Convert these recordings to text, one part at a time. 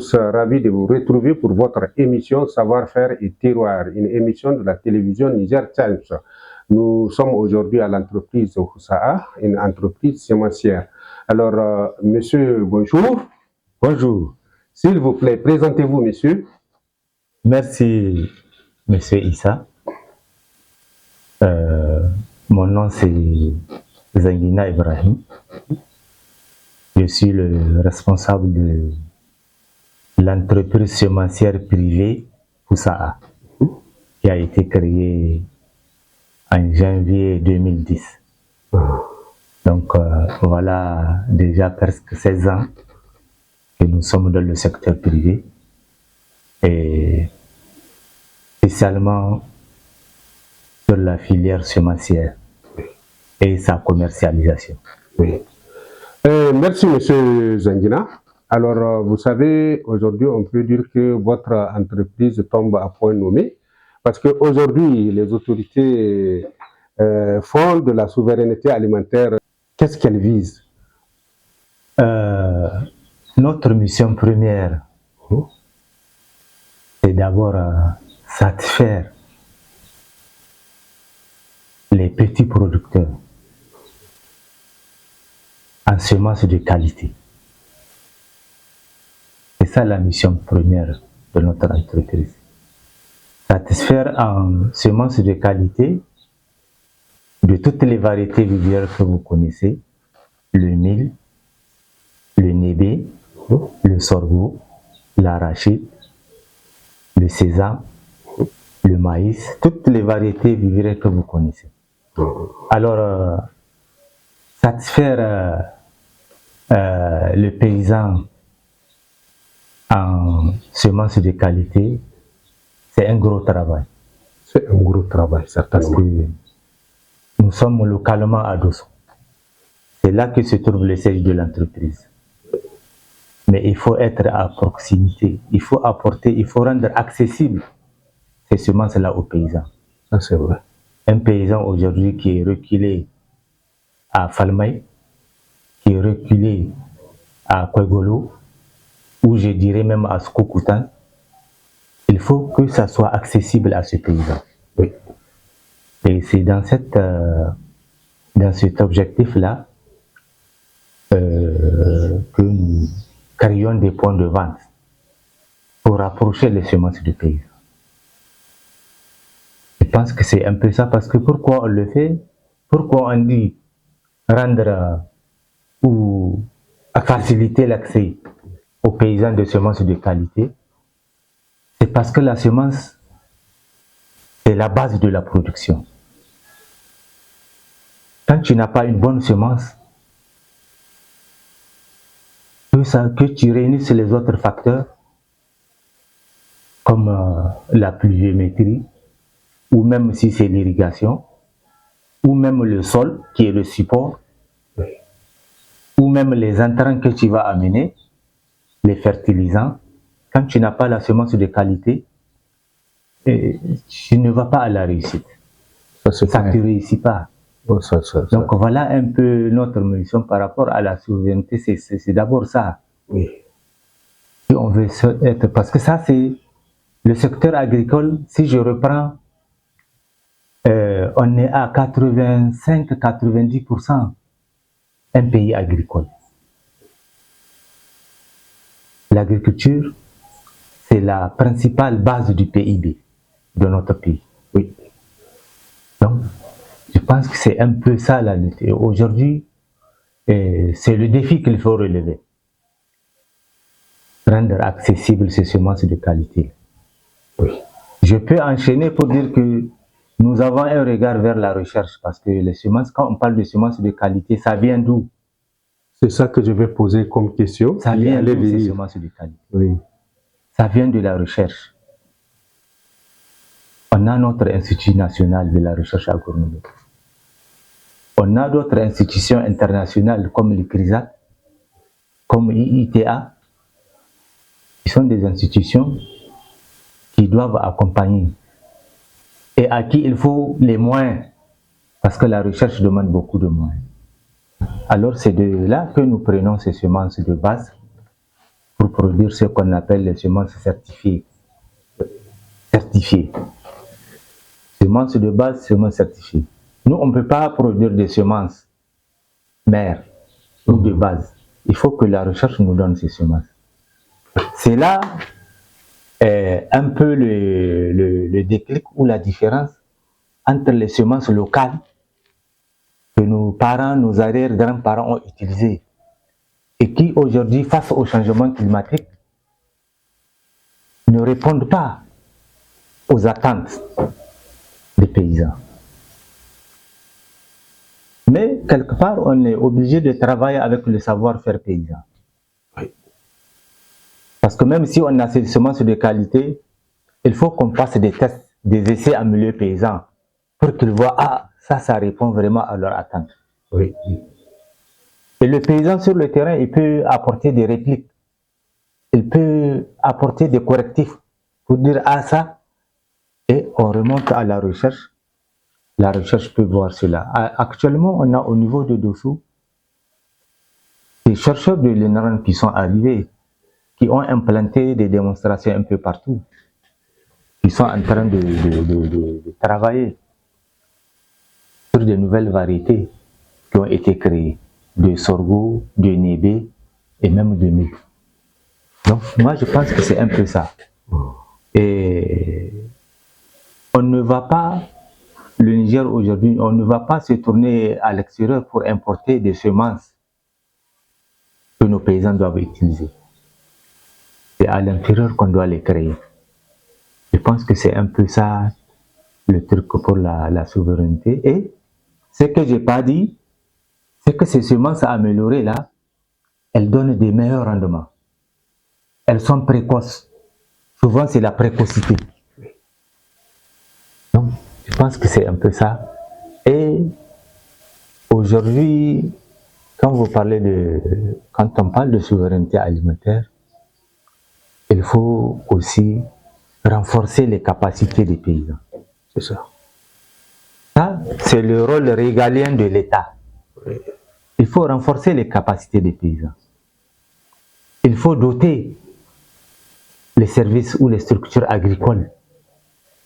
tous, ravi de vous retrouver pour votre émission Savoir-faire et terroir, une émission de la télévision Niger Times. Nous sommes aujourd'hui à l'entreprise Houssa'a, une entreprise sémencière. Alors, monsieur, bonjour. Bonjour. S'il vous plaît, présentez-vous, monsieur. Merci, monsieur Issa. Mon nom, c'est Zangina Ibrahim. Je suis le responsable de l'entreprise sémencière privée Houssa'a, qui a été créée en janvier 2010. Donc, voilà déjà presque 16 ans que nous sommes dans le secteur privé. Et spécialement sur la filière sémencière et sa commercialisation. Oui. Merci, monsieur Zangina. Alors, vous savez, aujourd'hui, on peut dire que votre entreprise tombe à point nommé parce qu'aujourd'hui, les autorités font de la souveraineté alimentaire. Qu'est-ce qu'elles visent? Notre mission première, c'est d'abord satisfaire les petits producteurs en semences de qualité. C'est ça la mission première de notre entreprise. Satisfaire en semences de qualité de toutes les variétés vivrières que vous connaissez, le mil, le nébé, le sorgho, l'arachide, le sésame, le maïs, toutes les variétés vivrières que vous connaissez. Alors, satisfaire le paysan en semences de qualité, c'est un gros travail. C'est un gros travail, certainement. Parce que nous sommes localement à Dosso. C'est là que se trouve le siège de l'entreprise. Mais il faut être à proximité. Il faut apporter, il faut rendre accessible ces semences-là aux paysans. Ça, c'est vrai. Un paysan aujourd'hui qui est reculé à Falmaï, qui est reculé à Kwegolo, ou je dirais même à Skokoutan, il faut que ça soit accessible à ce paysan. Oui. Et c'est dans cet objectif-là que nous créons des points de vente pour rapprocher les semences du paysans. Je pense que c'est un peu ça, parce que pourquoi on le fait? Pourquoi on dit rendre ou faciliter l'accès aux paysans de semences de qualité? C'est parce que la semence, c'est la base de la production. Quand tu n'as pas une bonne semence, que tu réunisses les autres facteurs, comme la pluviométrie, ou même si c'est l'irrigation, ou même le sol qui est le support, ou même les intrants que tu vas amener, les fertilisants, quand tu n'as pas la semence de qualité, tu ne vas pas à la réussite. Ça ne te réussit pas. Donc voilà un peu notre mission par rapport à la souveraineté, c'est d'abord ça. Oui. Si on veut être, parce que ça c'est le secteur agricole, si je reprends, on est à 85-90% un pays agricole. L'agriculture, c'est la principale base du PIB de notre pays. Oui. Donc, je pense que c'est un peu ça la lutte. Et aujourd'hui, c'est le défi qu'il faut relever. Rendre accessibles ces semences de qualité. Oui. Je peux enchaîner pour dire que nous avons un regard vers la recherche, parce que les semences, quand on parle de semences de qualité, ça vient d'où? C'est ça que je vais poser comme question. Ça vient d'où ces semences de qualité? Oui. Ça vient de la recherche. On a notre Institut national de la recherche agronomique. On a d'autres institutions internationales comme l'ICRISAT, comme IITA, qui sont des institutions qui doivent accompagner et à qui il faut les moyens, parce que la recherche demande beaucoup de moyens. Alors c'est de là que nous prenons ces semences de base pour produire ce qu'on appelle les semences certifiées. Semences de base, semences certifiées. Nous, on ne peut pas produire des semences mères ou de base. Il faut que la recherche nous donne ces semences. C'est là un peu le déclic ou la différence entre les semences locales que nos parents, nos arrière-grands-parents ont utilisées et qui aujourd'hui, face au changement climatique, ne répondent pas aux attentes des paysans. Mais quelque part, on est obligé de travailler avec le savoir-faire paysan. Oui. Parce que même si on a ces semences de qualité, il faut qu'on fasse des tests, des essais en milieu paysan pour qu'ils voient, ah, ça répond vraiment à leurs attentes. Oui. Et le paysan sur le terrain, il peut apporter des répliques, il peut apporter des correctifs pour dire, ah, ça, et on remonte à la recherche. La recherche peut voir cela. Actuellement, on a au niveau de Dossou des chercheurs de l'INRAN qui sont arrivés, qui ont implanté des démonstrations un peu partout, qui sont en train de travailler sur de nouvelles variétés qui ont été créées, de sorgho, de nébé et même de mil. Donc, moi, je pense que c'est un peu ça. Et on ne va pas, le Niger aujourd'hui, on ne va pas se tourner à l'extérieur pour importer des semences que nos paysans doivent utiliser. C'est à l'intérieur qu'on doit les créer. Je pense que c'est un peu ça le truc pour la souveraineté. Et ce que je n'ai pas dit, c'est que ces semences améliorées là, elles donnent des meilleurs rendements. Elles sont précoces. Souvent, c'est la précocité. Donc, je pense que c'est un peu ça. Et aujourd'hui, quand on parle de souveraineté alimentaire, il faut aussi renforcer les capacités des paysans. C'est ça. Ça, c'est le rôle régalien de l'État. Il faut renforcer les capacités des paysans. Il faut doter les services ou les structures agricoles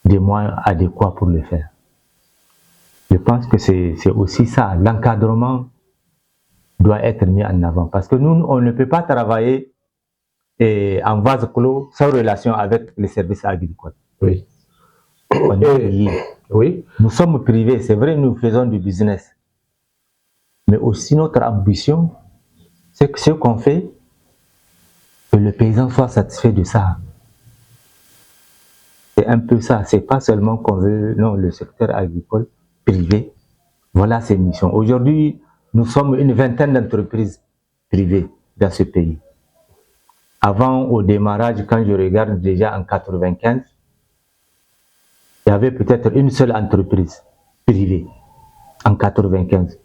des moyens adéquats pour le faire. Je pense que c'est aussi ça. L'encadrement doit être mis en avant. Parce que nous, on ne peut pas travailler en vase clos sans relation avec les services agricoles. Oui. On est payé. Oui. Nous sommes privés, c'est vrai, nous faisons du business. Mais aussi notre ambition, c'est que ce qu'on fait, que le paysan soit satisfait de ça. C'est un peu ça. C'est pas seulement qu'on veut, non, le secteur agricole privé. Voilà ses missions. Aujourd'hui, nous sommes une vingtaine d'entreprises privées dans ce pays. Avant, au démarrage, quand je regarde déjà en 95, il y avait peut-être une seule entreprise privée en 95.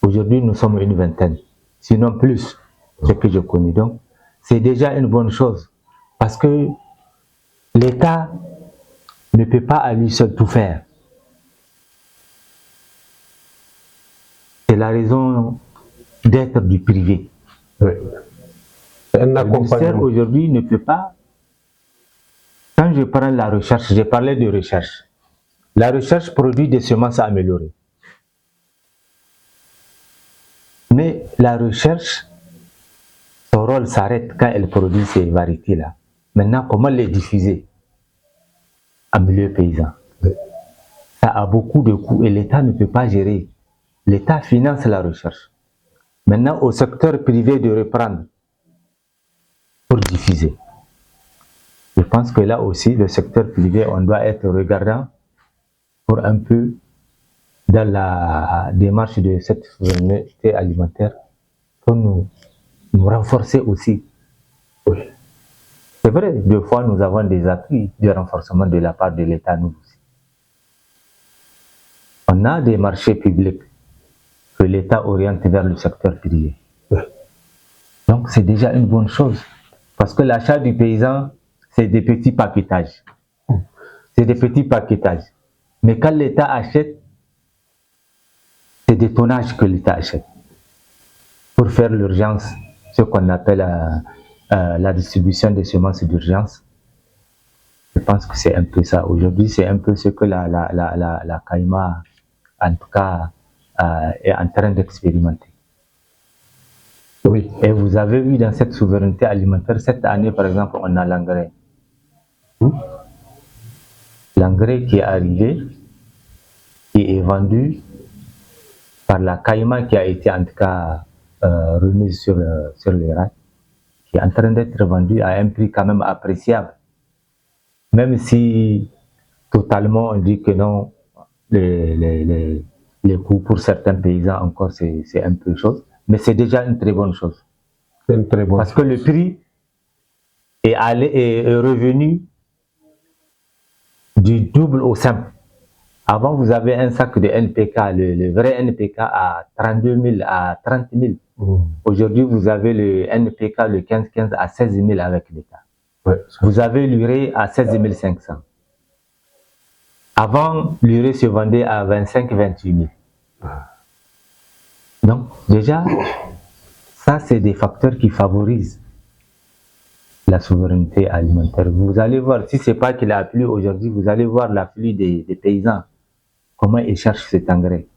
Aujourd'hui, nous sommes une vingtaine, sinon plus, ce que je connais. Donc, c'est déjà une bonne chose parce que l'État ne peut pas à lui seul tout faire. C'est la raison d'être du privé. Oui. Le ministère aujourd'hui ne peut pas. Quand je prends la recherche, j'ai parlé de recherche. La recherche produit des semences améliorées. Mais la recherche, son rôle s'arrête quand elle produit ces variétés-là. Maintenant, comment les diffuser en milieu paysan? Ça a beaucoup de coûts et l'État ne peut pas gérer. L'État finance la recherche. Maintenant, au secteur privé de reprendre pour diffuser. Je pense que là aussi, le secteur privé, on doit être regardant pour un peu dans la démarche de cette souveraineté alimentaire pour nous renforcer aussi. Oui. C'est vrai, des fois nous avons des appuis de renforcement de la part de l'État, nous aussi. On a des marchés publics que l'État oriente vers le secteur privé. Oui. Donc c'est déjà une bonne chose. Parce que l'achat du paysan, c'est des petits paquetages. C'est des petits paquetages. Mais quand l'État achète, c'est des tonnages que l'État achète. Pour faire l'urgence, ce qu'on appelle la distribution des semences d'urgence. Je pense que c'est un peu ça. Aujourd'hui, c'est un peu ce que la CAIMA, en tout cas, est en train d'expérimenter. Oui. Et vous avez vu dans cette souveraineté alimentaire, cette année, par exemple, on a l'engrais. L'engrais qui est arrivé, qui est vendu par la CAIMA, qui a été en tout cas remise sur les rails, qui est en train d'être vendu à un prix quand même appréciable. Même si totalement on dit que non, les coûts pour certains paysans encore c'est un peu chose, mais c'est déjà une très bonne chose. C'est une très bonne Parce que le prix est revenu du double au simple. Avant, vous avez un sac de NPK, le vrai NPK à 32 000, à 30 000. Aujourd'hui, vous avez le NPK, le 15-15 à 16 000 avec l'État. Ouais, vous avez l'urée à 16 500. Avant, l'urée se vendait à 25-28 000. Donc, déjà, ça, c'est des facteurs qui favorisent la souveraineté alimentaire. Vous allez voir, si ce n'est pas qu'il a plu aujourd'hui, vous allez voir l'afflux des paysans, comment ils cherchent cet engrais.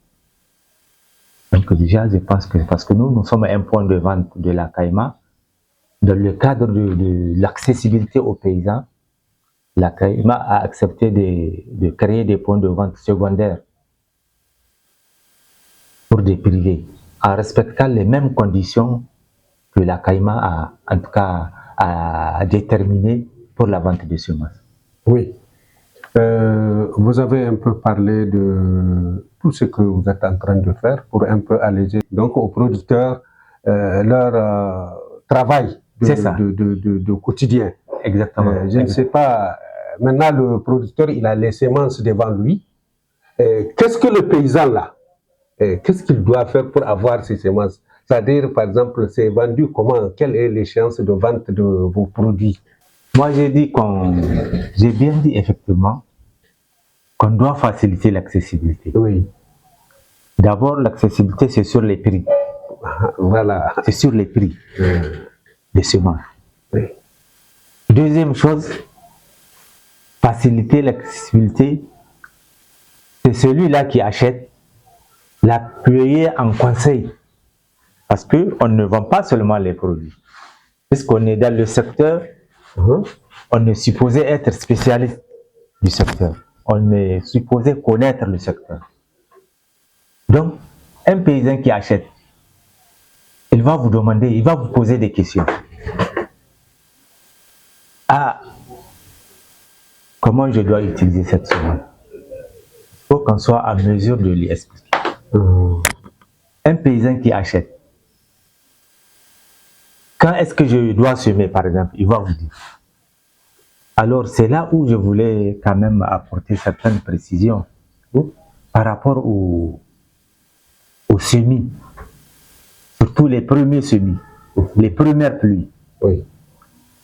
Donc déjà, je pense que, parce que nous sommes un point de vente de la CAIMA, dans le cadre de l'accessibilité aux paysans, la CAIMA a accepté de créer des points de vente secondaires pour des privés, en respectant les mêmes conditions que la CAIMA a, en tout cas, a déterminées pour la vente de semences. Oui. Vous avez un peu parlé de tout ce que vous êtes en train de faire pour un peu alléger donc aux producteurs leur travail de quotidien. Exactement. Je ne sais pas, maintenant le producteur il a les semences devant lui. Qu'est-ce que le paysan là, qu'est-ce qu'il doit faire pour avoir ces semences? C'est-à-dire par exemple c'est vendu comment? Quelle est l'échéance de vente de vos produits? Moi, j'ai bien dit effectivement qu'on doit faciliter l'accessibilité. Oui. D'abord, l'accessibilité, c'est sur les prix. Voilà. C'est sur les prix des semences. Oui. Deuxième chose, faciliter l'accessibilité, c'est celui-là qui achète, l'appuyer en conseil. Parce qu'on ne vend pas seulement les produits. Puisqu'on est dans le secteur, on est supposé être spécialiste du secteur. On est supposé connaître le secteur. Donc, un paysan qui achète, il va vous demander, il va vous poser des questions. Ah, comment je dois utiliser cette semence? Il faut qu'on soit à mesure de lui expliquer. Un paysan qui achète, quand est-ce que je dois semer, par exemple, il va vous dire. Alors, c'est là où je voulais quand même apporter certaines précisions par rapport aux semis, surtout les premiers semis, les premières pluies. Oui.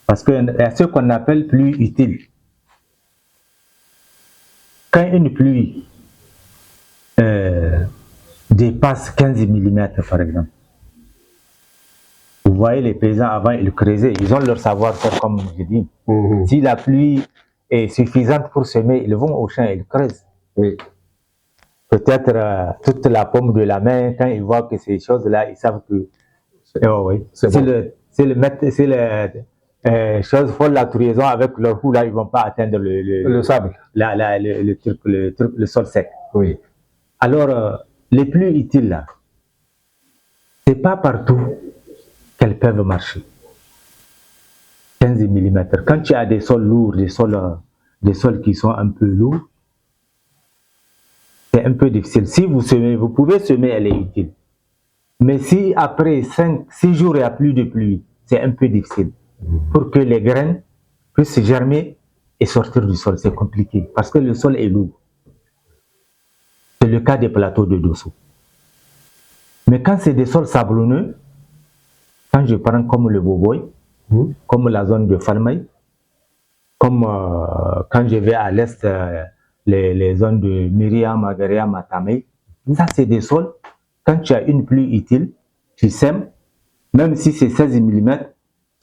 Parce qu'il y a ce qu'on appelle pluie utile. Quand une pluie dépasse 15 mm, par exemple, vous voyez les paysans avant, ils creusaient, ils ont leur savoir-faire, comme je dis. Si la pluie est suffisante pour semer, ils vont au champ, ils creusent. Oui. Peut-être toute la paume de la main, quand ils voient que ces choses-là, ils savent que si les choses font la touraison avec leur coup, là, ils ne vont pas atteindre le sable, le sol sec. Oui. Alors, les pluies utiles, là, ce n'est pas partout qu'elles peuvent marcher. 15 mm. Quand tu as des sols lourds, des sols qui sont un peu lourds, c'est un peu difficile. Si vous semez, vous pouvez semer, elle est utile. Mais si après 6 jours il n'y a plus de pluie, c'est un peu difficile. Pour que les graines puissent germer et sortir du sol, c'est compliqué parce que le sol est lourd. C'est le cas des plateaux de Dosso. Mais quand c'est des sols sablonneux, quand je prends comme le Boboy, comme la zone de Falmay, comme quand je vais à l'est, les zones de Myriam, Magaria, Matamei, ça c'est des sols, quand tu as une pluie utile, tu sèmes, même si c'est 16 mm,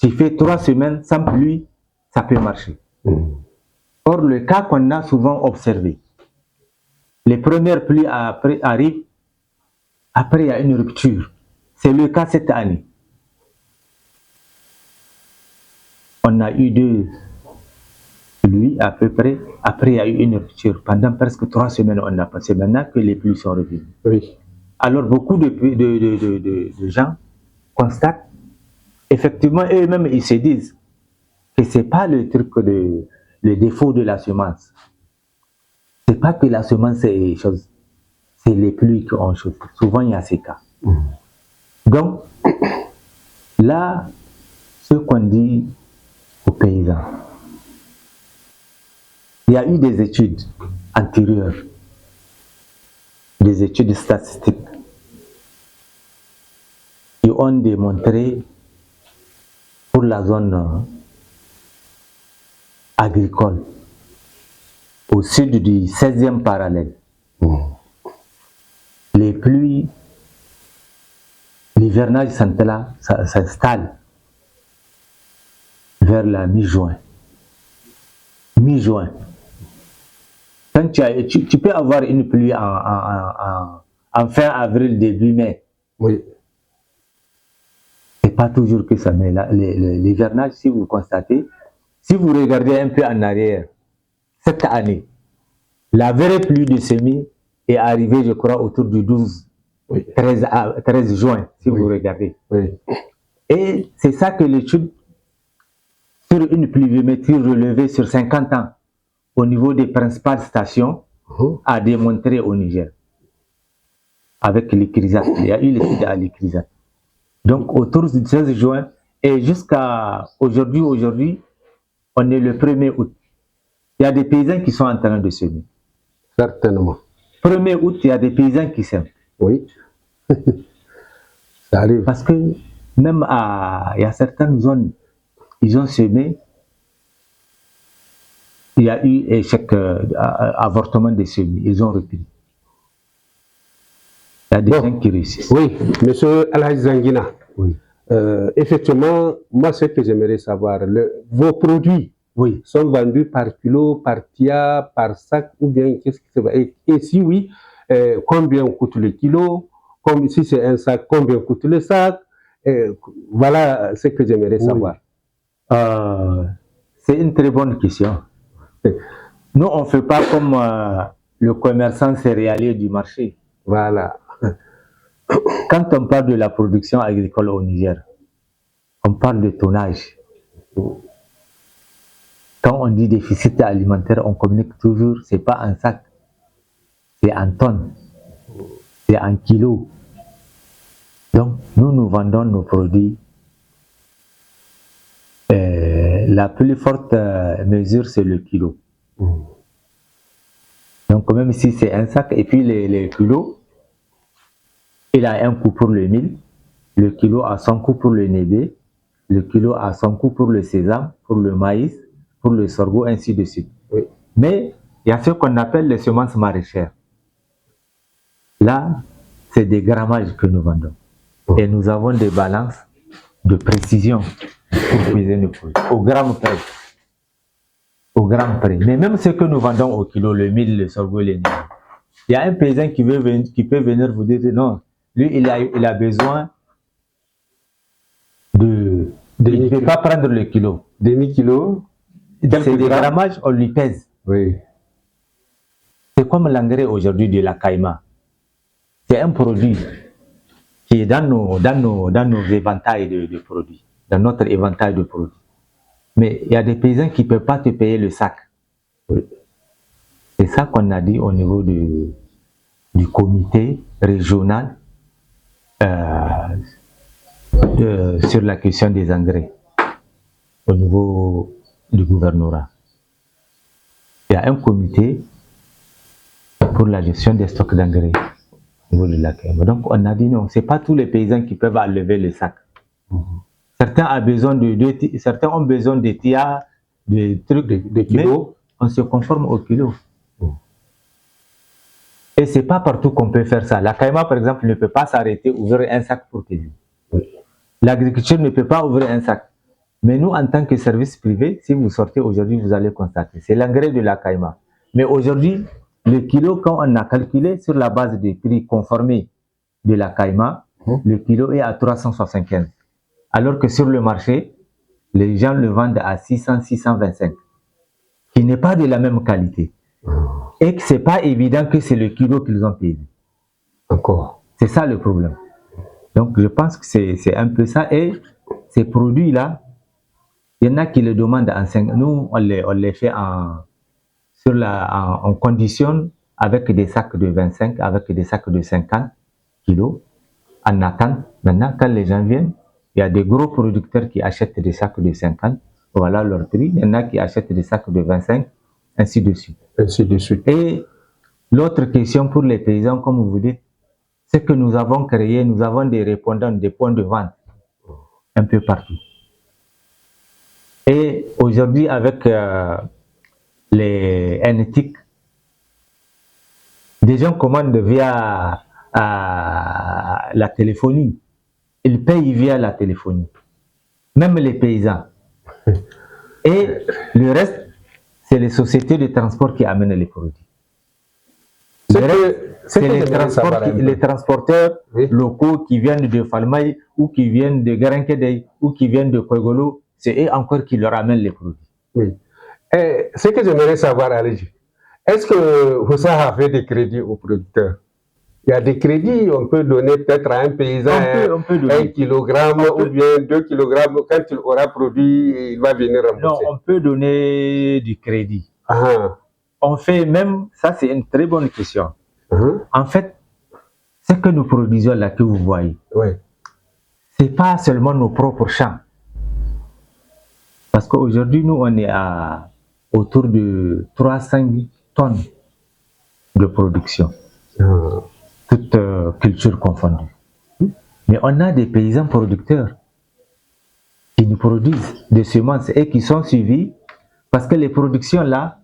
tu fais 3 semaines sans pluie, ça peut marcher. Or, le cas qu'on a souvent observé, les premières pluies arrivent, après il y a une rupture. C'est le cas cette année. On a eu 2 pluies à peu près, après il y a eu une rupture. Pendant presque 3 semaines, on a passé. Maintenant que les pluies sont revenues. Oui. Alors beaucoup de gens constatent, effectivement, eux-mêmes, ils se disent que ce n'est pas le truc le défaut de la semence. Ce n'est pas que la semence est chose, c'est les pluies qui ont chose. Souvent, il y a ces cas. Donc, là, ce qu'on dit aux paysans, il y a eu des études antérieures, des études statistiques qui ont démontré pour la zone agricole au sud du 16e parallèle, les pluies, l'hivernage s'installe vers la mi-juin. Mi-juin. Quand tu peux avoir une pluie en fin avril, début mai. Oui. C'est pas toujours que ça, mais l'hivernage, si vous constatez, si vous regardez un peu en arrière, cette année, la vraie pluie de semis est arrivée, je crois, autour du 13 juin, si vous regardez. Oui. Et c'est ça que l'étude sur une pluviométrie relevée sur 50 ans au niveau des principales stations a démontré au Niger. Avec l'ICRISAT, il y a eu l'étude à l'ICRISAT. Donc autour du 13 juin et jusqu'à aujourd'hui, on est le 1er août. Il y a des paysans qui sont en train de semer. Certainement. 1er août, il y a des paysans qui sèment. Oui. Ça arrive. Parce que même il y a certaines zones, ils ont semé, il y a eu échec, avortement des semis, ils ont repris. Il y a des gens qui réussissent. Oui, monsieur Alhaji Zangina. Oui. Effectivement, moi, ce que j'aimerais savoir, vos produits sont vendus par kilo, par tia, par sac, ou bien qu'est-ce qui se passe? Et si oui, combien coûte le kilo? Comme si c'est un sac, combien coûte le sac? Voilà ce que j'aimerais savoir. C'est une très bonne question. Nous, on ne fait pas comme le commerçant céréalier du marché. Voilà. Quand on parle de la production agricole au Niger, on parle de tonnage. Quand on dit déficit alimentaire, on communique toujours, ce n'est pas en sac, c'est en tonnes, c'est en kilos. Donc, nous vendons nos produits. La plus forte mesure, c'est le kilo. Donc, même si c'est un sac, et puis les kilos, il a un coût pour le mil, le kilo a son coût pour le nébé, le kilo a son coût pour le sésame, pour le maïs, pour le sorgho, ainsi de suite. Oui. Mais il y a ce qu'on appelle les semences maraîchères. Là, c'est des grammages que nous vendons. Et nous avons des balances de précision pour peser nos produits, au gramme près. Au gramme près. Mais même ce que nous vendons au kilo, le mil, le sorgho, le nébé, il y a un paysan qui peut venir vous dire non, lui il a besoin il ne peut pas prendre le kilo. Demi-kilo. C'est des grammages, on lui pèse. Oui. C'est comme l'engrais aujourd'hui de la caïma. C'est un produit qui est dans nos éventails de produits, dans notre éventail de produits. Mais il y a des paysans qui ne peuvent pas te payer le sac. Oui. C'est ça qu'on a dit au niveau du comité régional sur la question des engrais au niveau du gouvernorat. Il y a un comité pour la gestion des stocks d'engrais au niveau de la CAIMA. Donc on a dit non, ce n'est pas tous les paysans qui peuvent enlever le sac. Certains ont besoin de TIA, de trucs, de kilos. On se conforme au kilo. Et ce n'est pas partout qu'on peut faire ça. La CAIMA, par exemple, ne peut pas s'arrêter, ouvrir un sac pour peser. L'agriculture ne peut pas ouvrir un sac. Mais nous, en tant que service privé, si vous sortez aujourd'hui, vous allez constater, c'est l'engrais de la caïma. Mais aujourd'hui, le kilo, quand on a calculé sur la base des prix conformés de la caïma, le kilo est à 375. Alors que sur le marché, les gens le vendent à 600, 625, qui n'est pas de la même qualité. Et que ce n'est pas évident que c'est le kilo qu'ils ont payé. Encore. C'est ça le problème. Donc je pense que c'est un peu ça. Et ces produits-là, il y en a qui le demandent en 5. Nous, on les fait on conditionne avec des sacs de 25, avec des sacs de 50 kilos en attente. Maintenant, quand les gens viennent, il y a des gros producteurs qui achètent des sacs de 50, voilà leur prix. Il y en a qui achètent des sacs de 25, ainsi de suite. Ainsi de suite. Et l'autre question pour les paysans, comme vous dites, c'est que nous avons des répondants, des points de vente un peu partout. Et aujourd'hui, avec les NTIC, des gens commandent via la téléphonie. Ils payent via la téléphonie. Même les paysans. Et le reste, c'est les sociétés de transport qui amènent les produits. C'est les transporteurs locaux qui viennent de Falmaï ou qui viennent de Garankedei ou qui viennent de Kogolo. C'est eux encore qui leur amènent les produits. Oui. Et ce que j'aimerais savoir, Aligi, est-ce que vous avez fait des crédits aux producteurs? Il y a des crédits, on peut donner peut-être à un paysan on peut donner 1 kilogramme ou bien 2 kilogrammes. Quand il aura produit, il va venir rembourser. Non, on peut donner du crédit. On fait même, ça c'est une très bonne question. En fait, ce que nous produisons là, que vous voyez, ce n'est pas seulement nos propres champs. Parce qu'aujourd'hui, nous, on est autour de 300 tonnes de production. Toutes cultures confondues. Mais on a des paysans producteurs qui nous produisent des semences et qui sont suivis parce que les productions là,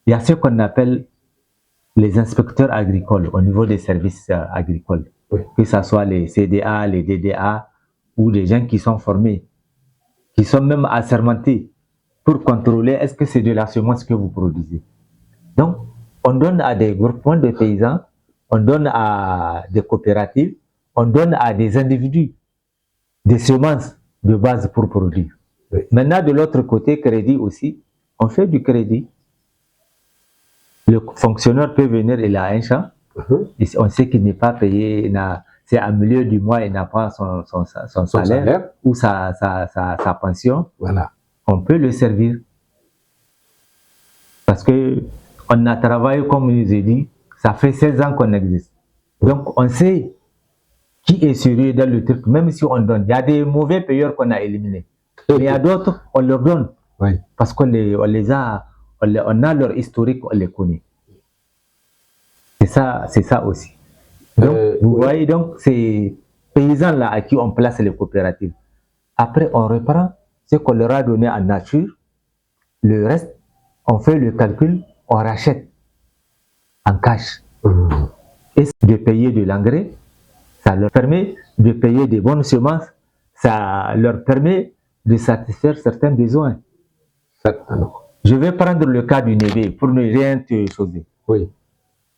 il y a ce qu'on appelle les inspecteurs agricoles au niveau des services agricoles, que ce soit les CDA, les DDA ou des gens qui sont formés, qui sont même assermentés pour contrôler est-ce que c'est de la semence que vous produisez. Donc, on donne à des groupements de paysans, on donne à des coopératives, on donne à des individus des semences de base pour produire. Maintenant, de l'autre côté, crédit aussi, on fait du crédit. Le fonctionnaire peut venir, il a un champ, et on sait qu'il n'est pas payé, c'est à milieu du mois, il n'a pas son salaire ou sa pension. Voilà. On peut le servir. Parce qu'on a travaillé, comme je vous ai dit, ça fait 16 ans qu'on existe. Donc, on sait qui est sérieux dans le truc, même si on donne. Il y a des mauvais payeurs qu'on a éliminés. Mais il y a d'autres, on leur donne. Parce qu'on on a leur historique, on les connaît. C'est ça aussi. Donc, vous voyez, donc, ces paysans-là à qui on place les coopératives. Après, on reprend ce qu'on leur a donné en nature. Le reste, on fait le calcul, on rachète en cash. Et de payer de l'engrais, ça leur permet de payer des bonnes semences, ça leur permet de satisfaire certains besoins. Je vais prendre le cas du Nébé pour ne rien te sauver.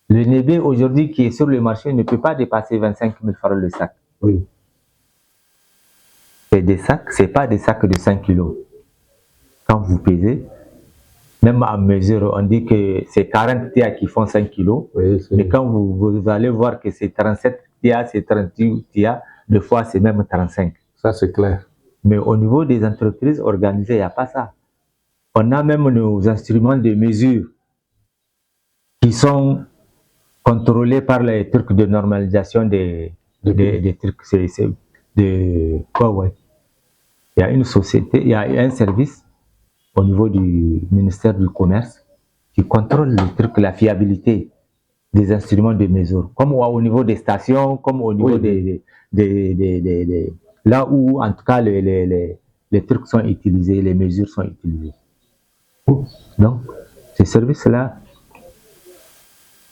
Le Nébé aujourd'hui qui est sur le marché ne peut pas dépasser 25 000 francs le sac. C'est des sacs, c'est pas des sacs de 5 kilos. Quand vous pesez, même à mesure, on dit que c'est 40 TIA qui font 5 kilos. Mais quand vous allez voir que c'est 37 TIA, c'est 38 TIA, des fois c'est même 35. Ça c'est clair. Mais au niveau des entreprises organisées, il n'y a pas ça. On a même nos instruments de mesure qui sont contrôlés par les trucs de normalisation des trucs. Il y a une société, il y a un service au niveau du ministère du Commerce qui contrôle le truc, la fiabilité des instruments de mesure, comme au niveau des stations, comme au niveau là où en tout cas les trucs sont utilisés, les mesures sont utilisées. Donc, ce service-là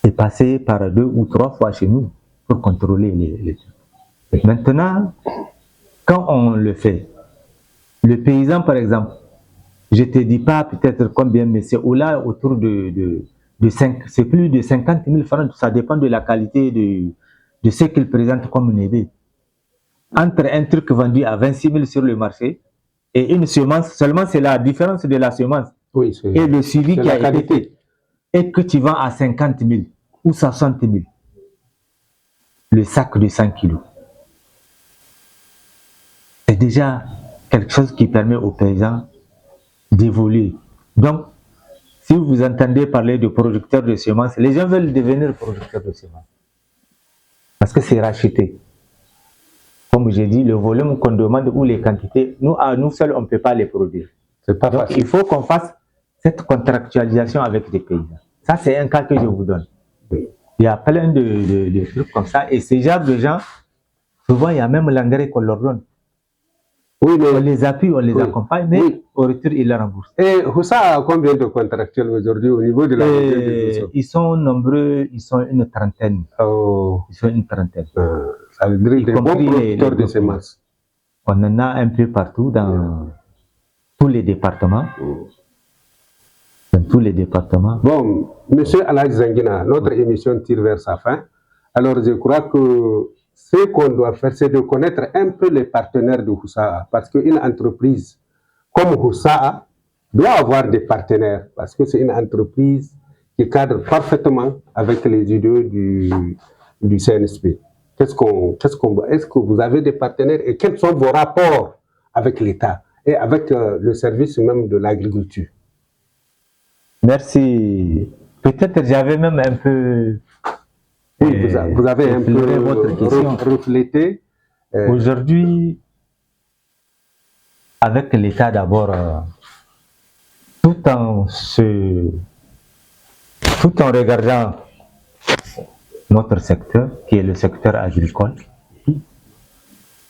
est passé par 2 ou 3 fois chez nous pour contrôler les trucs. Maintenant, quand on le fait, Le paysan, par exemple, je ne te dis pas peut-être combien, mais c'est autour de 5, c'est plus de 50 000 francs, ça dépend de la qualité de ce qu'il présente comme nébé. Entre un truc vendu à 26 000 sur le marché et une semence, seulement c'est la différence de la semence Oui, et le suivi qui a été qualité. fait, et que tu vends à 50 000 ou 60 000 le sac de 100 kilos. C'est déjà quelque chose qui permet aux paysans d'évoluer. Donc, si vous entendez parler de producteurs de semences, les gens veulent devenir producteurs de semences. Parce que c'est racheté. Comme j'ai dit, le volume qu'on demande ou les quantités, nous, à nous seuls, on ne peut pas les produire. C'est pas Donc, facile. il faut qu'on fasse cette contractualisation avec les paysans. Ça, c'est un cas que je vous donne. Oui. Il y a plein de trucs comme ça. Et ces genres de gens, souvent, il y a même l'engrais qu'on leur donne. Oui, mais On les appuie, on les oui. accompagne, mais Oui. au retour, ils les remboursent. Et Houssa a combien de contractuels aujourd'hui au niveau de la région de Dosso? Ils sont nombreux, ils sont une trentaine. Oh, Ils sont une trentaine. ça veut dire Y des bons compris producteurs de groupements. semences. On en a un peu partout dans tous les départements. Dans tous les départements. Bon, Monsieur Alaj Zangina, notre émission tire vers sa fin. Alors, je crois que ce qu'on doit faire, c'est de connaître un peu les partenaires de Houssa, parce qu'une entreprise comme Houssa doit avoir des partenaires, parce que c'est une entreprise qui cadre parfaitement avec les idéaux du CNSP. Est-ce que vous avez des partenaires et quels sont vos rapports avec l'État et avec le service même de l'agriculture? Merci. Peut-être j'avais même un peu. Oui, vous avez un peu votre question. reflété. Aujourd'hui, avec l'État d'abord, tout en regardant notre secteur, qui est le secteur agricole,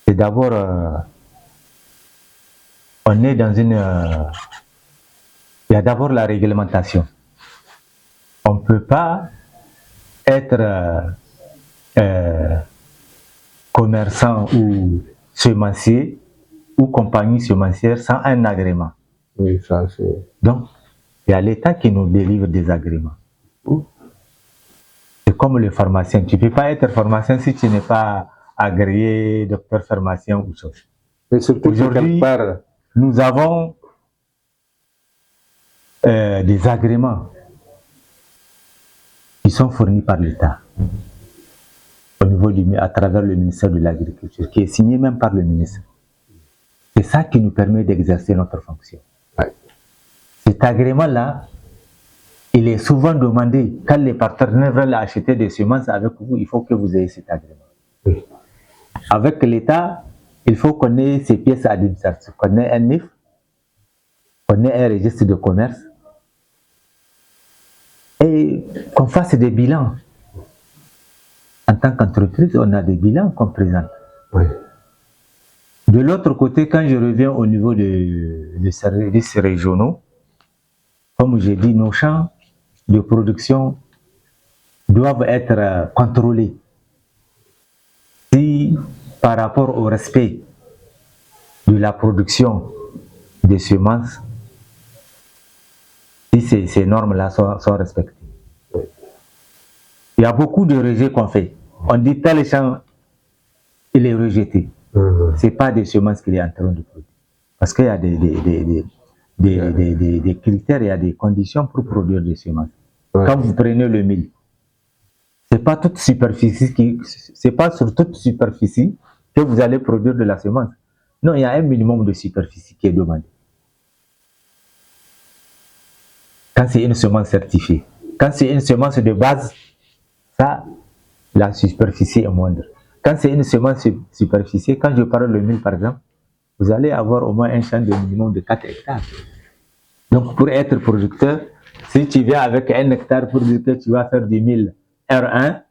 c'est d'abord, on est dans une... il y a d'abord la réglementation. On ne peut pas être commerçant ou semencier ou compagnie semencière sans un agrément. Oui, ça c'est... Donc, il y a l'État qui nous délivre des agréments. C'est comme le pharmacien. Tu ne peux pas être pharmacien si tu n'es pas agréé docteur pharmacien ou chose. Mais surtout aujourd'hui, nous avons des agréments qui sont fournis par l'État au niveau à travers le ministère de l'Agriculture, qui est signé même par le ministre. C'est ça qui nous permet d'exercer notre fonction. Ouais. Cet agrément-là, il est souvent demandé quand les partenaires veulent acheter des semences avec vous, il faut que vous ayez cet agrément. Oui. Avec l'État, il faut qu'on ait ces pièces administratives, qu'on ait un NIF, qu'on ait un registre de commerce et qu'on fasse des bilans. En tant qu'entreprise, on a des bilans qu'on présente. Oui. De l'autre côté, quand je reviens au niveau des services régionaux, comme j'ai dit, nos champs de production doivent être contrôlés. Si par rapport au respect de la production des semences, si ces normes-là sont respectées. Il y a beaucoup de rejets qu'on fait. On dit tel champ, il est rejeté. Ce n'est pas des semences qu'il est en train de produire. Parce qu'il y a des critères, il y a des conditions pour produire des semences. Ouais. Quand vous prenez le mil, c'est pas toute superficie c'est pas sur toute superficie que vous allez produire de la semence. Non, il y a un minimum de superficie qui est demandé. Quand c'est une semence certifiée, quand c'est une semence de base, ça, la superficie est moindre. Quand c'est une semence superficielle, quand je parle le mil par exemple, vous allez avoir au moins un champ de minimum de 4 hectares. Donc pour être producteur, si tu viens avec 1 hectare pour dire que tu vas faire du mil R1,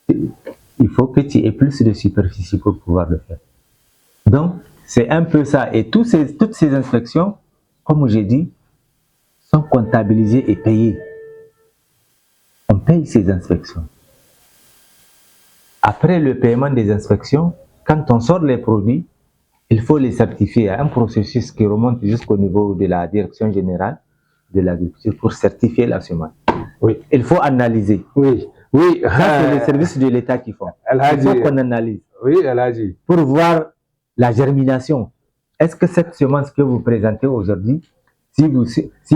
il faut que tu aies plus de superficie pour pouvoir le faire. Donc c'est un peu ça. Et toutes ces inspections, comme j'ai dit, sont comptabilisées et payées. On paye ces inspections. Après le paiement des inspections, quand on sort les produits, il faut les certifier. Il y a un processus qui remonte jusqu'au niveau de la direction générale de l'agriculture pour certifier la semence. Oui. Il faut analyser. Oui, oui. Ça, c'est les services de l'État qui font. Il faut qu'on analyse. Oui, Alhaji. Pour voir la germination. Est-ce que cette semence que vous présentez aujourd'hui, si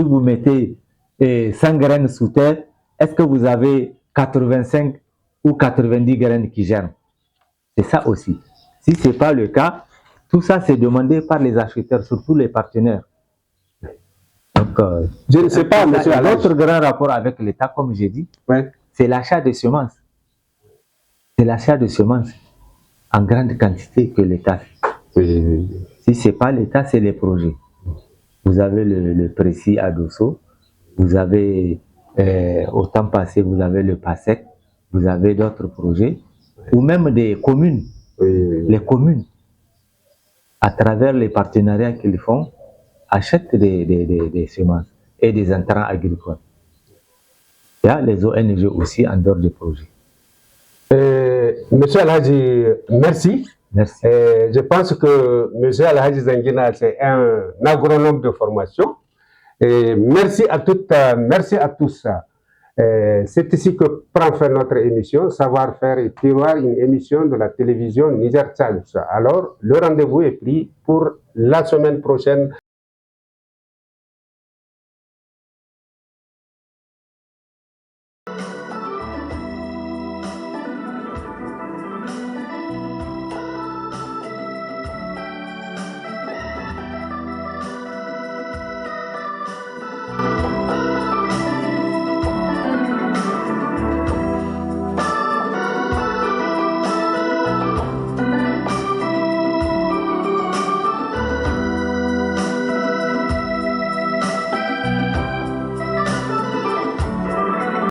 vous mettez 100 graines sous terre, est-ce que vous avez 85 ou 90 graines qui germent? C'est ça aussi. Si ce n'est pas le cas, tout ça c'est demandé par les acheteurs, surtout les partenaires. Donc, je ne sais pas, monsieur Alhaji. L'autre grand rapport avec l'État, comme j'ai dit, c'est l'achat de semences. C'est l'achat de semences en grande quantité que l'État fait. Si ce n'est pas l'État, c'est les projets. Vous avez le Précis à Dosso, vous avez, au temps passé, vous avez le PASEC, vous avez d'autres projets, ou même des communes. Les communes, à travers les partenariats qu'ils font, achètent des semences et des intrants agricoles. Il y a les ONG aussi en dehors des projets. Monsieur Alhaji, merci. Merci. Je pense que monsieur Alhaji Zangina, c'est un agronome de formation. Et merci à toutes, merci à tous. C'est ici que prend fin notre émission Savoir-faire et terroir, une émission de la télévision Niger Times. Alors, le rendez-vous est pris pour la semaine prochaine